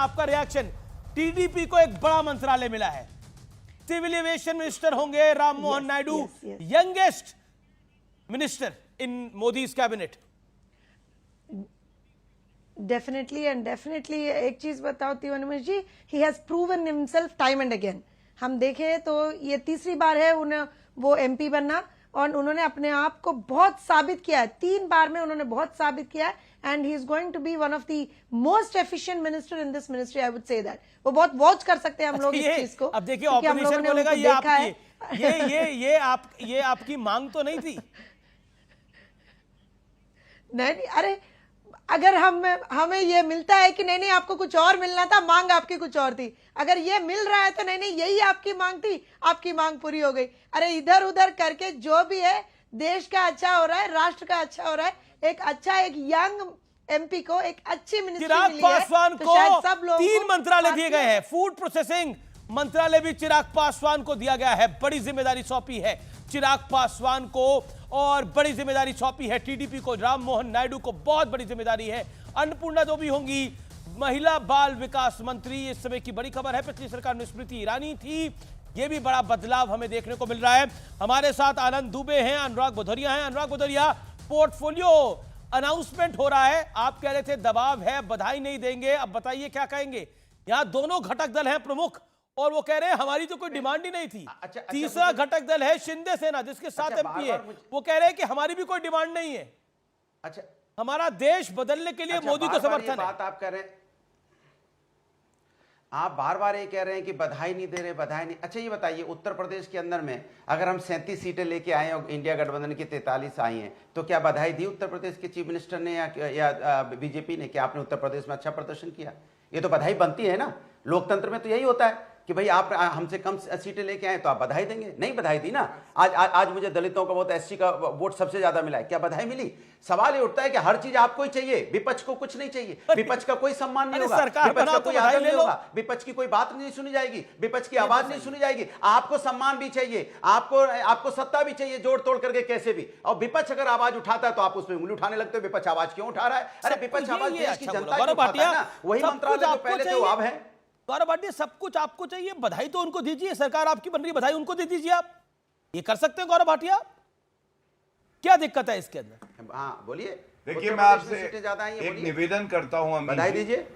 आपका reaction. TDP को एक बड़ा मंत्रालय मिला है, सिविल एविएशन मिनिस्टर होंगे Ram Mohan Naidu, youngest minister in Modi's cabinet. Definitely and definitely एक चीज बताओ Tiwari ji, he has proven himself time and again. हम देखें तो ये तीसरी बार है उन्हें वो एमपी बनना, और उन्होंने अपने आप को बहुत साबित किया है, 3 बार में उन्होंने बहुत साबित किया है, and he is going to be one of the most efficient minister in this ministry, I would say that. वो बहुत वॉच कर सकते हैं हम लोग इस चीज को। अब देखिए ऑपोजिशन बोलेगा ये आपकी मांग तो नहीं थी। नहीं, अरे अगर हमें ये मिलता है कि नहीं आपको कुछ और मिलना था, मांग आपकी कुछ और थी, अगर ये मिल रहा है तो नहीं यही आपकी मांग थी, आपकी मांग पूरी हो गई। अरे इधर उधर करके जो भी है देश का अच्छा हो रहा है, राष्ट्र का अच्छा हो रहा है, एक यंग एमपी को एक अच्छी मिनिस्ट्री चिराग मिली है, पासवान तो को शायद सब लोगों 3 को मंत्रालय दिए गए हैं। फूड प्रोसेसिंग मंत्रालय भी चिराग पासवान को दिया गया है, बड़ी जिम्मेदारी सौंपी है चिराग पासवान को, और बड़ी जिम्मेदारी सौंपी है टीडीपी को, राम मोहन नायडू को बहुत बड़ी जिम्मेदारी है। अन्नपूर्णा जो भी होंगी महिला बाल विकास मंत्री, इस समय की बड़ी खबर है। पिछली सरकार में स्मृति ईरानी थी, यह भी बड़ा बदलाव हमें देखने को मिल रहा है। हमारे साथ आनंद दुबे हैं, अनुराग भदौरिया हैं। अनुराग भदौरिया, पोर्टफोलियो अनाउंसमेंट हो रहा है, आप कह रहे थे दबाव है, बधाई नहीं देंगे, अब बताइए क्या कहेंगे। यहां दोनों घटक दल हैं प्रमुख, और वो कह रहे हैं हमारी तो कोई डिमांड ही नहीं थी। तीसरा घटक दल है शिंदे सेना, जिसके 7 एमपी है, वो कह रहे हैं कि हमारी भी कोई डिमांड नहीं है। अच्छा, हमारा देश बदलने के लिए मोदी को समर्थन है। बात आप कह रहे हैं, आप बार बार ये कह रहे हैं कि बधाई नहीं दे रहे, बधाई नहीं। अच्छा ये बताइए, उत्तर प्रदेश के अंदर में अगर हम 37 सीटें लेके आए और इंडिया गठबंधन की 43 आई हैं, तो क्या बधाई दी उत्तर प्रदेश के चीफ मिनिस्टर ने या बीजेपी ने कि आपने उत्तर प्रदेश में अच्छा प्रदर्शन किया? ये तो बधाई बनती है ना। लोकतंत्र में तो यही होता है कि भाई आप हमसे कम सीटें लेके आए तो आप बधाई देंगे। नहीं बधाई दी ना। आज मुझे दलितों का वोट, एससी का वोट सबसे ज्यादा मिला है, क्या बधाई मिली? सवाल ये उठता है कि हर चीज आपको ही चाहिए, विपक्ष को कुछ नहीं चाहिए, विपक्ष का कोई सम्मान नहीं होगा, विपक्ष का कोई आदर नहीं होगा, विपक्ष की कोई बात नहीं सुनी जाएगी, विपक्ष की आवाज नहीं सुनी जाएगी। आपको सम्मान भी चाहिए, आपको सत्ता भी चाहिए, जोड़ तोड़ करके कैसे भी। और विपक्ष अगर आवाज उठाता है तो आप उसमें उंगली उठाने लगते हो, विपक्ष आवाज क्यों उठा रहा है? अरे विपक्ष आवाज देश की जनता की उठाता है ना। वही मंत्रालय जो पहले थे वो अब है। गौरव भाटिया, सब कुछ आपको चाहिए, बधाई तो उनको दीजिए, सरकार आपकी बन रही, बधाई उनको दे दीजिए। आप ये कर सकते हैं गौरव भाटिया, क्या दिक्कत है इसके अंदर? हाँ बोलिए। देखिए, मैं आपसे एक निवेदन करता हूं, बधाई दीजिए।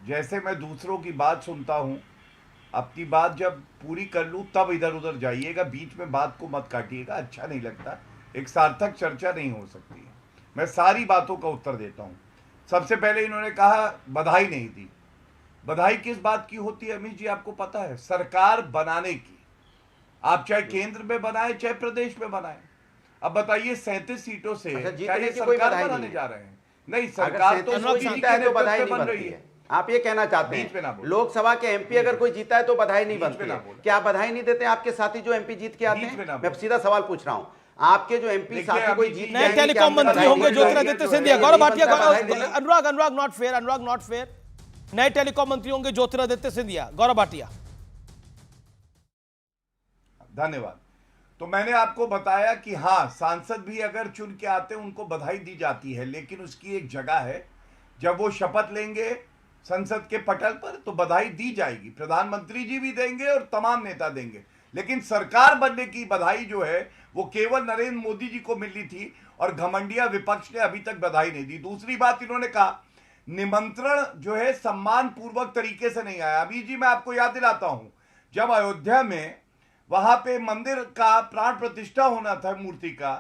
जैसे मैं दूसरों की बात सुनता हूं, अपनी बात जब पूरी कर लूं तब इधर उधर जाइएगा, बीच में बात को मत काटिएगा, अच्छा नहीं लगता, एक सार्थक चर्चा नहीं हो सकती है। मैं सारी बातों का उत्तर देता हूं। सबसे पहले इन्होंने कहा बधाई नहीं दी। बधाई किस बात की होती है अमित जी, आपको पता है? सरकार बनाने की। आप चाहे केंद्र में बनाए चाहे प्रदेश में बनाए। अब बताइए 37 सीटों से क्या ये सरकार बनाने जा रहे हैं? नहीं, सरकार तो जीता है तो बधाई नहीं बन रही है। आप ये कहना चाहते हैं लोकसभा के एमपी अगर कोई जीता है तो बधाई नहीं बनती है? क्या बधाई नहीं देते आपके साथी जो एमपी जीत के आते हैं? मैं सीधा सवाल पूछ रहा हूं, आपके जो एमपी साथी कोई जीत नए टेलीकॉम मंत्री होंगे ज्योतिरादित्य सिंधिया। गौरव भाटिया, अनुराग नॉट फेयर। नए टेलीकॉम मंत्री होंगे ज्योतिरादित्य सिंधिया। गौरव भाटिया, धन्यवाद। तो मैंने आपको बताया कि हाँ, सांसद भी अगर चुन के आते हैं उनको बधाई दी जाती है, लेकिन उसकी एक जगह है। जब वो शपथ लेंगे संसद के पटल पर तो बधाई दी जाएगी, प्रधानमंत्री जी भी देंगे और तमाम नेता देंगे। लेकिन सरकार बनने की बधाई जो है वो केवल नरेंद्र मोदी जी को मिली थी, और घमंडिया विपक्ष ने अभी तक बधाई नहीं दी। दूसरी बात इन्होंने कहा निमंत्रण जो है सम्मान पूर्वक तरीके से नहीं आया। अभी जी मैं आपको याद दिलाता हूं, जब अयोध्या में वहां पे मंदिर का प्राण प्रतिष्ठा होना था मूर्ति का,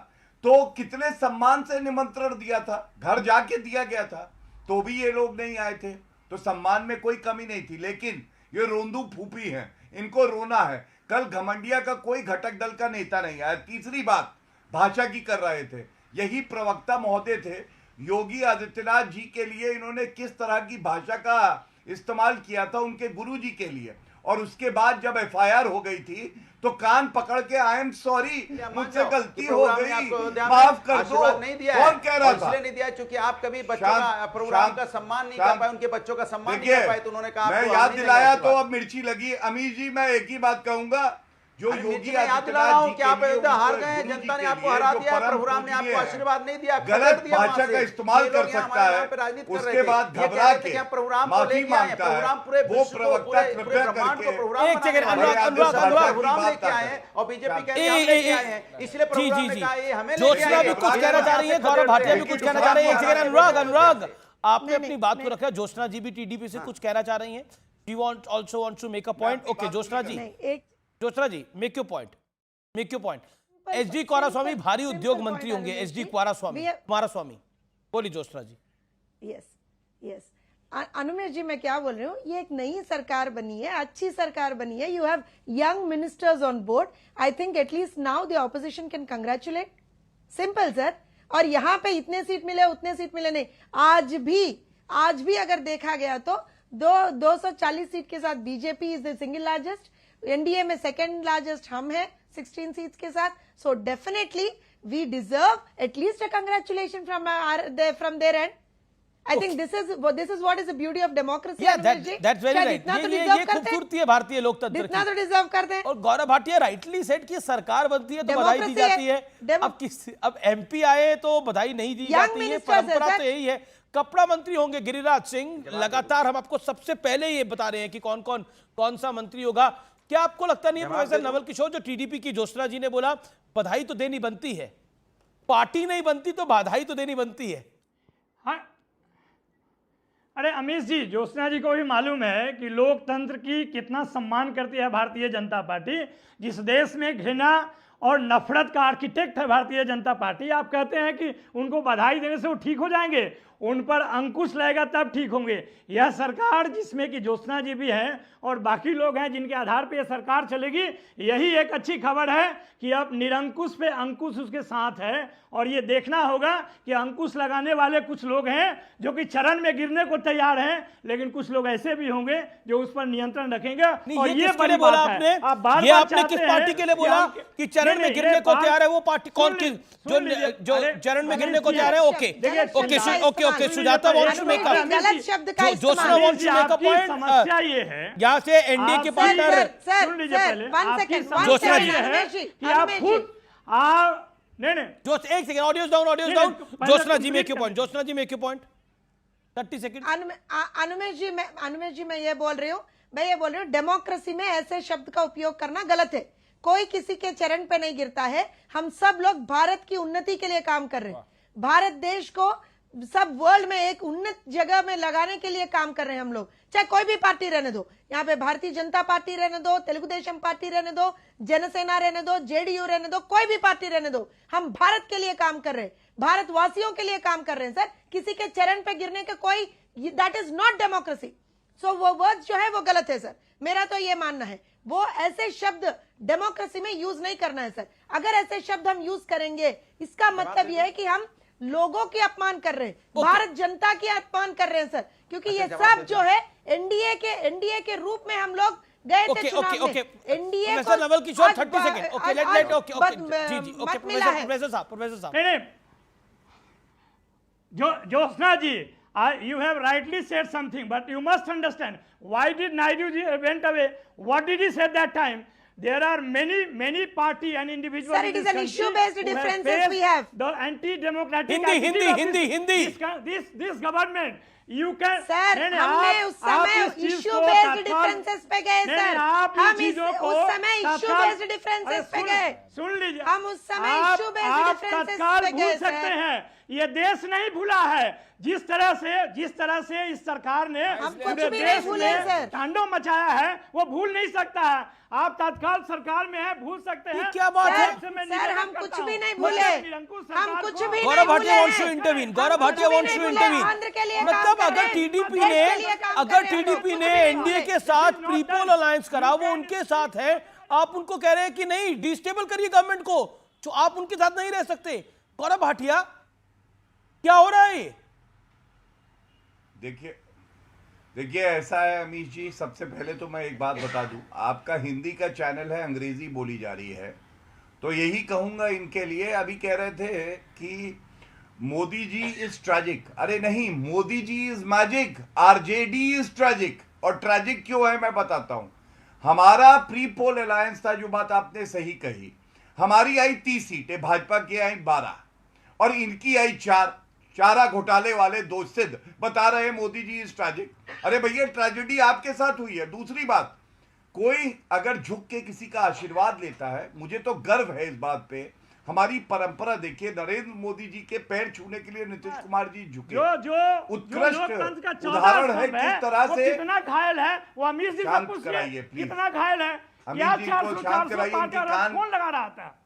तो कितने सम्मान से निमंत्रण दिया था, घर जाके दिया गया था, तो भी ये लोग नहीं आए थे। तो सम्मान में कोई कमी नहीं थी। लेकिन ये रोंदू फूफी हैं, इनको रोना है। कल घमंडिया का कोई घटक दल का नेता नहीं आया। तीसरी बात भाषा की कर रहे थे, यही प्रवक्ता महोदय थे। योगी आदित्यनाथ जी के लिए इन्होंने किस तरह की भाषा का इस्तेमाल किया था उनके गुरुजी के लिए, और उसके बाद जब एफआईआर हो गई थी तो कान पकड़ के आई एम सॉरी, मुझसे गलती हो गई, माफ कर दो। कौन कह रहा था? नहीं दिया क्योंकि आप कभी बच्चों का प्रोग्राम का सम्मान नहीं कर पाए, उनके बच्चों का सम्मान नहीं कर पाए, तो उन्होंने कहा मैं याद दिलाया तो अब मिर्ची लगी। अमीर जी, मैं एक ही बात कहूंगा, जो अरे योगी मैं याद दिला रहा हूं कि आप अयोध्या हार गए, जनता ने आपको हरा दिया, प्रभुराम ने आपको आशीर्वाद नहीं दिया, गलत भाषा का इस्तेमाल कर सकता है, उसके बाद घबरा के माफी मांगता है, वो प्रवक्ता कृपया करके एक सेकंड, प्रभुराम लेके आए हैं और बीजेपी कह रही है हम लेके आए हैं, इसलिए प्रभुराम ने कहा ये हमें लेके ज्योत्सना आए भी हैं। कुछ कहना चाह रही है, गौरव भाटिया भी कुछ कहना चाह रहे हैं। एक सेकंड, अनुराग आपने अपनी बात को रखा, ज्योत्सना जी भी टीडीपी से कुछ कहना चाह रही हैं। She also wants to make a point. Okay Jyotsna ji, Jyotsna ji make your point, make your point. SD Kumaraswamy भारी उद्योग मंत्री होंगे, एसडी कुमारस्वामी, बोली ज्योत्सना जी। यस यस अनुमेश जी, मैं क्या बोल रही हूँ, ये एक नई सरकार बनी है, अच्छी सरकार बनी है, you have young ministers on board, I think at least now the opposition can congratulate, simple sir. और यहाँ पे इतने सीट मिले उतने सीट मिले नहीं, आज भी अगर देखा गया तो 240 सीट के साथ BJP is the single largest, NDA में सेकेंड लार्जेस्ट हम हैं 16 सीट्स के साथ। So definitely we deserve at least a congratulation from there end. I think this is what is the beauty of democracy. Yeah, that's very right. ये खूबसूरती है भारतीय लोकतंत्र इतना की। तो डिजर्व करते हैं। और गौरव भाटिया राइटली सेड कि सरकार बनती है तो बधाई दी जाती है। अब एमपी आए तो बधाई नहीं दी जाती है, परंपरा तो यही है। कपड़ा मंत्री होंगे गिरिराज सिंह, लगातार हम आपको सबसे पहले ये बता रहे हैं कि कौन सा मंत्री होगा। क्या आपको लगता नहीं है प्रोफेसर नवल किशोर, जो टीडीपी की ज्योत्सना जी ने बोला बधाई तो देनी बनती है, पार्टी नहीं बनती तो बधाई तो देनी बनती है? हाँ, अरे अमीश जी, ज्योत्सना जी को भी मालूम है कि लोकतंत्र की कितना सम्मान करती है भारतीय जनता पार्टी। जिस देश में घृणा और नफरत का आर्किटेक्ट है भारतीय जनता पार्टी, आप कहते हैं कि उनको बधाई देने से वो ठीक हो जाएंगे, उन पर अंकुश लगेगा तब ठीक होंगे। यह सरकार जिसमें कि ज्योत्सना जी भी हैं और बाकी लोग हैं जिनके आधार पे यह सरकार चलेगी, यही एक अच्छी खबर है कि अब निरंकुश पे अंकुश उसके साथ है। और ये देखना होगा कि अंकुश लगाने वाले कुछ लोग हैं जो कि चरण में गिरने को तैयार हैं, लेकिन कुछ लोग ऐसे भी होंगे जो उस पर नियंत्रण रखेंगे। और ये बड़ी बोला बात आपने, है। आप बार ये बार आपने किस पार्टी के लिए बोला कि चरण में गिरने को तैयार है? वो पार्टी कौन की जो चरण में गिरने को तैयार है? Okay Sujata wants to make a गलत शब्द का Jyotsna wants to make a point. समस्या ये है, यहाँ से एनडीए के पार्टनर सुन लीजिए पहले, आपकी ज्योत्सना जी है कि आप खुद नहीं एक second, audio down Jyotsna ji make your point, Jyotsna ji make your point, 30 second. Anumesh ji मैं ये बोल रही हूँ डेमोक्रेसी में ऐसे शब्द का उपयोग करना गलत है। कोई किसी के चरण पे नहीं गिरता है, हम सब लोग भारत की उन्नति के लिए काम कर रहे हैं, भारत देश को सब वर्ल्ड में एक उन्नत जगह में लगाने के लिए काम कर रहे हैं हम लोग, चाहे कोई भी पार्टी रहने दो, यहाँ पे भारतीय जनता पार्टी रहने दो, तेलुगु देशम पार्टी रहने दो, जनसेना रहने दो, जेडीयू रहने दो, कोई भी पार्टी रहने दो, हम भारत के लिए काम कर रहे हैं, भारतवासियों के लिए काम कर रहे हैं सर। किसी के चरण पे गिरने का कोई, दैट इज नॉट डेमोक्रेसी। सो वो वर्ड जो है वो गलत है सर, मेरा तो ये मानना है। वो ऐसे शब्द डेमोक्रेसी में यूज नहीं करना है सर। अगर ऐसे शब्द हम यूज करेंगे, इसका मतलब यह है कि हम लोगों की अपमान कर रहे हैं, भारत जनता की अपमान कर रहे हैं सर, क्योंकि ये सब जो है एनडीए के रूप में हम लोग गए थे चुनाव में। NDA professor Naval Kishore 30 second. Okay professor साहब नहीं, ज्योत्सना जी, you have rightly said something, but you must understand why did Naidu ji went away? What did he say that time? There are many party and individuals. Sir, it is an issue-based differences we have. The anti-democratic Hindi. This government. You can. Sir हमने उस समय issue based differences पे गए sir, हम उस समय issue based differences पे गए। सुन लीजिए, हम उस समय इश्यू बेस्ड डिफरेंसेस पे गए भूल सकते हैं, ये देश नहीं भूला है। जिस तरह से इस सरकार ने पूरे देश में तांडव मचाया है, वो भूल नहीं सकता है। आप तत्काल सरकार में है, भूल सकते हैं। क्या बात है सर, हम कुछ भी नहीं भूले, हम कुछ भी नहीं भूले। Gaurav Bhatia wants to intervene, Gaurav Bhatia wants to intervene. मतलब अगर टीडीपी ने एनडीए के साथ प्रीपोल अलायंस करा, वो उनके साथ है, आप उनको कह रहे हैं कि नहीं डिस्टेबल करिए गवर्नमेंट को, जो आप उनके साथ नहीं रह सकते। गौरव भाटिया, क्या हो रहा है? देखिए ऐसा है अमीश जी, सबसे पहले तो मैं एक बात बता दूं, आपका हिंदी का चैनल है, अंग्रेजी बोली जा रही है, तो यही कहूंगा इनके लिए। अभी कह रहे थे कि मोदी जी इज ट्रैजिक, अरे नहीं, Modi ji is magic, RJD is tragic. और ट्रैजिक क्यों है मैं बताता हूं। हमारा प्री पोल अलायंस था, जो बात आपने सही कही। हमारी आई 30 सीटें, भाजपा की आई 12 और इनकी आई 4। चारा घोटाले वाले दो सिद्ध बता रहे हैं मोदी जी इस ट्रेजिक। अरे भैया, ट्रेजेडी आपके साथ हुई है। दूसरी बात, कोई अगर झुक के किसी का आशीर्वाद लेता है, मुझे तो गर्व है इस बात पे। हमारी परंपरा देखिए, नरेंद्र मोदी जी के पैर छूने के लिए नीतीश कुमार जी झुके। जो उत्कृष्ट लोकतंत्र का 14 उदाहरण है स्तंभ किस तरह वो से। कितना घायल है, वो अमीर जी से शांत पूछिए, कराइए, प्लीज। कितना घायल है। अमीर या जी को 400 शांत कराइए, 400 इनके कान- कौन लगा रहा था?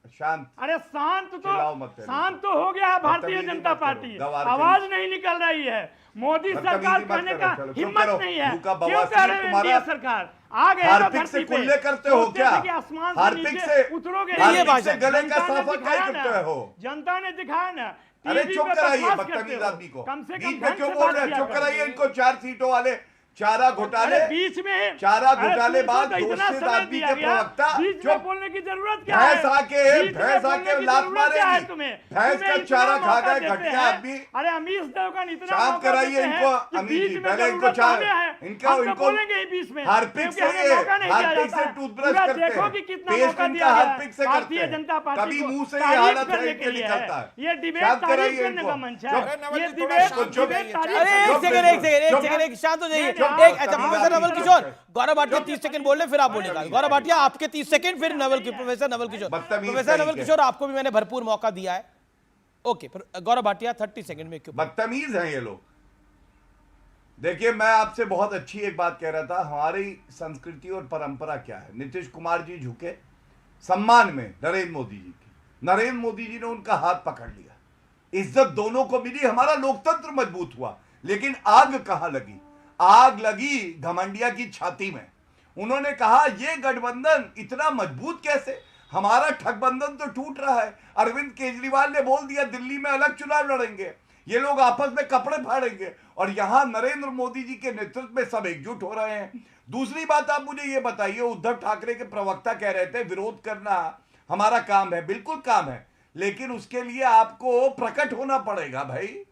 शांत। अरे चिल्लाओ मत पहले। शांत तो हो गया है भारतीय बदतमीजी जनता मत करो, पार्टी, गवार आवाज नहीं निकल रही है। मोदी बदतमीजी सरकार मत कहने करो, का चलो, चुप हिम्मत करो। नहीं है। मुंह का क्यों बवासीर कह रहे हो तुम्हारा एनडीए सरकार आ गए ना हार्पिक से धरती पे, कुल्ले करते हो सोचते क्या? थे कि आसमान से हार्पिक नीचे से- उतरोगे ये नहीं। भाषा- गले का जनता ने साफा दिखाया क्या ना, करते हो? जनता ने दिखाया ना। अरे टीवी चुप पे कराइए बकवास बदतमीज करते हो। आदमी को। कम से कम बीच में ढंग क्यों से बोल बात रहे हैं? किया चुप करो। कराइए इनको। 4 सीटों वाले चारा घोटाले, अरे बीच में चारा अरे घोटाले तुमको बाद तो इतना दोषित समय आदमी दिया के गया, प्रवक्ता बीच में चुप। बोलने की जरूरत क्या है? भैंस आके बीच में भैंस बोलने आके की लात जरूरत क्या है मारेगी। तुम्हें? भैंस तुम्हें का इतना चारा खा मौका गए देते घटिया हैं। आदमी। अरे अमीश देवगन इतना शांत मौका कराइए देते हैं इनको, कि अमीश बीच जी, में पहले इनको जरूरत चार- हमें है। इनको- हम तो इनको बोलेंगे ही बीच में, हार्पिक क्योंकि से हमें मौका नहीं दिया हार्पिक से जाता है। टूथब्रश पूरा करते देखो हैं। कि कितना पेस्ट मौका इनका दिया गया हार्पिक से है करते भारतीय हैं। जनता पार्टी तभी को मुंह से ये तारीफ हालत करने है के कि लिए निकलता है। है। ये डिबेट शांत तारीफ कराइए करने इनको। का मंच है। चुप। ये नवल जी, डिबेट थोड़ा शांत चुप। डिबेट तारीफ अरे करने एक का सेकंड मंच एक सेकंड एक चुप। सेकंड एक शांत हो जाइए। नहीं, नहीं, एक आप- अच्छा, आप- प्रोफेसर आप- नवल आप- किशोर, आप- गौरव भाटिया 30 सेकंड बोल रहे, फिर आप बोलेगा। गौरव भाटिया आपके 30 सेकंड, फिर नवल की प्रोफेसर नवल किशोर। बदतमीज प्रोफेसर नवल तरीके। किशोर, आपको भी मैंने भरपूर मौका दिया है। ओके, गौरव भाटिया 30 सेकंड में क्यों? बदतमीज हैं ये लोग। देखिए, मैं आपसे बहुत अच्छी एक बात कह रहा था। हमारी संस्कृति और परंपरा क्या है? नीतीश कुमार जी झुके सम्मान में नरेंद्र मोदी जी की। नरेंद्र मोदी जी ने उनका हाथ पकड़ लिया, इज्जत दोनों को मिली, हमारा लोकतंत्र मजबूत हुआ। लेकिन आग कहां लगी? आग लगी घमंडिया की छाती में। उन्होंने कहा ये गठबंधन इतना मजबूत कैसे? हमारा ठगबंधन तो टूट रहा है। अरविंद केजरीवाल ने बोल दिया दिल्ली में अलग चुनाव लड़ेंगे, ये लोग आपस में कपड़े फाड़ेंगे, और यहां नरेंद्र मोदी जी के नेतृत्व में सब एकजुट हो रहे हैं। दूसरी बात, आप मुझे ये बताइए, उद्धव ठाकरे के प्रवक्ता कह रहे थे विरोध करना हमारा काम है। बिल्कुल काम है, लेकिन उसके लिए आपको प्रकट होना पड़ेगा भाई।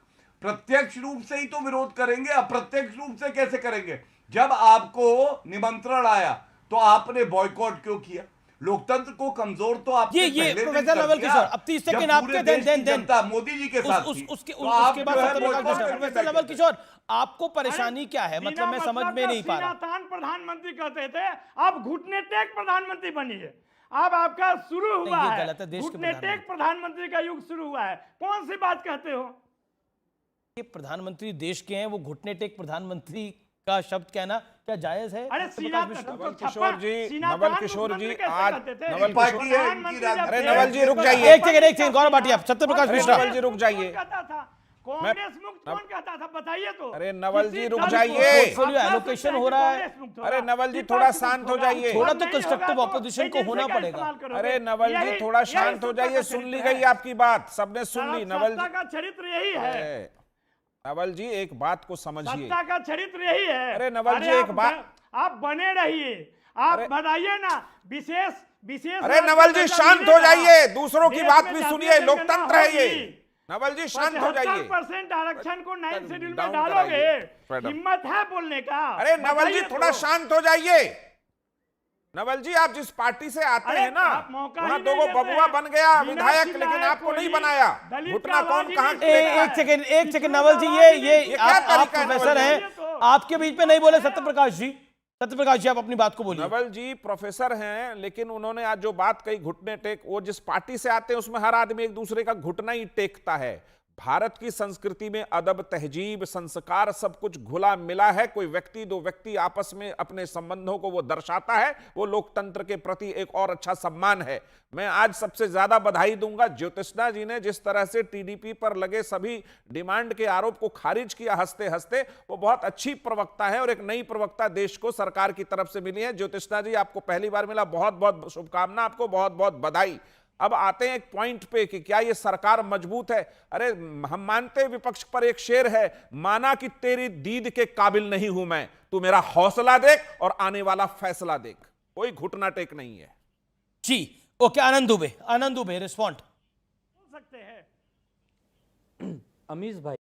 प्रत्यक्ष रूप से ही तो विरोध करेंगे, अप्रत्यक्ष रूप से कैसे करेंगे? जब आपको निमंत्रण आया तो आपने बॉयकॉट क्यों किया? लोकतंत्र को कमजोर तो आपने ये पहले दिन प्रोफेसर कर नवल दिया, किशोर, अब 30 जब सेकंड पूरे आपके, देश की देन जनता मोदी जी के साथ थी, उसके तो आप बाद जो है सत्यप्रकाश boycott मिश्रा। करने प्रोफेसर लगे। नवल किशोर, आपको परेशानी क्या है? मतलब मैं समझ में नहीं पा रहा। तान प्रधानमंत्री कहते थे, आप घुटने टेक प्रधानमंत्री बनिए। अब आपका शुरू हुआ ये है, गलत है, देश के घुटने टेक प्रधानमंत्री का युग शुरू हुआ है। कौन सी बात कहते हो? ये प्रधानमंत्री देश के हैं, वो घुटने टेक प्रधानमंत्री का शब्द कहना क्या जायज है? अरे सत्यप्रकाश मिश्रा? नवल किशोर जी, नवल किशोर जी, आज नवल पार्टी किशोर, है इनकी राजनीति। अरे नवल जी रुक जाइए। एक सेकंड गौरव भाटिया, सत्यप्रकाश अरे मिश्रा। नवल जी रुक जाइए। कांग्रेस मुक्त कौन कहता था? बताइए तो। अरे नवल जी किसी रुक दल को- जाइए। पोर्टफोलियो आप एलोकेशन कह हो रहा है। कांग्रेस मुक्त होगा, अरे नवल जी, विपक्ष थोड़ा मुक्त शांत हो होगा। जाइए। थोड़ा और तो नहीं कंस्ट्रक्टिव होगा तो ऑपोजिशन को एजेंसी होना का पड़ेगा। इस्तेमाल करोगे। अरे नवल जी, यही- थोड़ा यही शांत हो सत्ता जाइए। का सुन ली चरित्र गई है। आपकी बात, सबने सुन ली। नवल सत्ता का चरित्र यही है। जी, नवल जी एक बात को समझिए। सत्ता का चरित्र यही है। अरे नवल जी, एक आप बने रहिए, आप अरे- बताइए ना। विशेष विशेष अरे नवल जी शांत हो जाइए, दूसरों की बात भी सुनिए, लोकतंत्र है ये। नवल जी शांत हो जाइए। 75% आरक्षण को 9 शेड्यूल में डाउन डालोगे, कराइए, मैडम। हिम्मत है बोलने का? अरे नवल जी बताइए थोड़ा तो। शांत हो जाइए। नवल जी, आप जिस पार्टी से आते अरे हैं ना, आप मौका ही वहां नहीं दो देते बबुआ हैं। बन गया बिना विधायक, चिल्लाए लेकिन आपको कोई नहीं बनाया। दलित घुटना का कौन आवाज ही कहां नहीं से देता है। एक सेकंड नवल जी, ये ये क्या आप तरीका है प्रोफेसर नवल जी? हैं, आपके बीच में नहीं बोले सत्यप्रकाश जी। सत्यप्रकाश जी, आप अपनी बात को बोलिए। नवल जी प्रोफेसर हैं, लेकिन उन्होंने आज जो बात कही घुटने टेक, वो जिस पार्टी से आते हैं उसमें हर आदमी एक दूसरे का घुटना ही टेकता है। भारत की संस्कृति में अदब, तहजीब, संस्कार सब कुछ घुला मिला है। कोई व्यक्ति दो व्यक्ति आपस में अपने संबंधों को वो दर्शाता है, वो लोकतंत्र के प्रति एक और अच्छा सम्मान है। मैं आज सबसे ज्यादा बधाई दूंगा ज्योतिष्णा जी ने, जिस तरह से टीडीपी पर लगे सभी डिमांड के आरोप को खारिज किया हंसते हंसते। वो बहुत अच्छी प्रवक्ता है और एक नई प्रवक्ता देश को सरकार की तरफ से मिली है। ज्योतिष्णा जी, आपको पहली बार मिला, बहुत बहुत शुभकामना, आपको बहुत बहुत बधाई। अब आते हैं एक पॉइंट पे कि क्या ये सरकार मजबूत है। अरे हम मानते हैं विपक्ष पर एक शेर है, माना कि तेरी दीद के काबिल नहीं हूं मैं, तू मेरा हौसला देख और आने वाला फैसला देख। कोई घुटना टेक नहीं है जी। ओके, आनंद दुबे रिस्पॉन्ड। बोल सकते हैं। अमीश भाई,